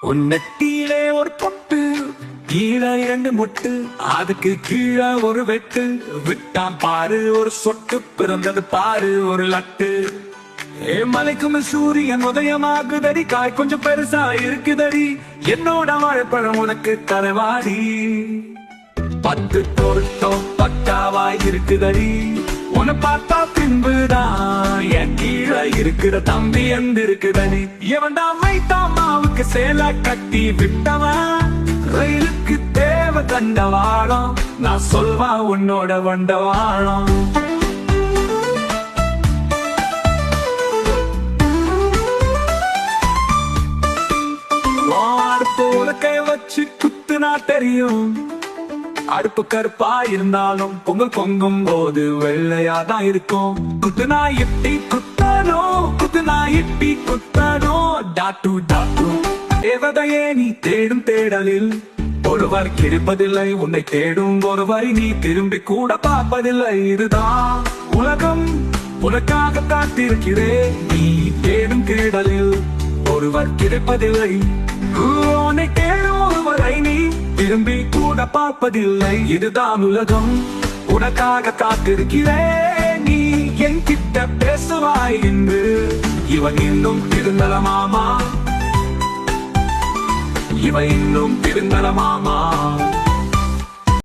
உன்னத்திலே ஒரு பொட்டு, கீழே 2 முட்டு, அதுக்கு கீழே ஒரு வெட்டு. விட்டான் பாரு ஒரு சொட்டு, பிறந்தது பாரு ஒரு லட்டு. மலைக்கும் சூரியன் உதயமாகுதடி, காய் கொஞ்சம் பெருசா இருக்குதடி. என்னோட வாழைப்பழம் உனக்கு தரவாடி. 10 தோட்டம் பக்காவாய் இருக்குதடி. உன்னை பார்த்தா பின்புதான் என் கீழே இருக்கிற தம்பி எந்த இருக்குதடி. எவன்டா மைத்தாமாவுக்கு சேலை கட்டி விட்டவன், ரயிலுக்கு தேவை தண்டவாளம். நான் சொல்வா உன்னோட வண்டவாளம். அடுப்பு உலக்கை வச்சு குத்துனா தெரியும், அடுப்பு கருப்பா இருந்தாலும் பொங்கல் பொங்கும் போது வெள்ளையாதான் இருக்கும். குத்துனா இப்படி குத்தனோ, குத்துனா இப்படி குத்தனோ. டாட்டு டாட்டு தேவதையே நீ தேடும் தேடலில் ஒருவர் கிடைப்பதில்லை. உன்னை தேடும் ஒருவரை நீ திரும்பி கூட பார்ப்பதில்லை. இதுதான் உலகம், உனக்காக காத்திருக்கிறேன். நீ தேடும் தேடலில் ஒருவர் கிடைப்பதில்லை. உன்னை தேடும் ஒருவரை நீ திரும்பி கூட பார்ப்பதில்லை. இதுதான் உலகம், உனக்காக காத்திருக்கிறேன். நீ என்கிட்ட பேசுவாய் என்று. இவன் இன்னும் திருந்தலமாமா, இவன் இன்னும் திருந்தலமாமா.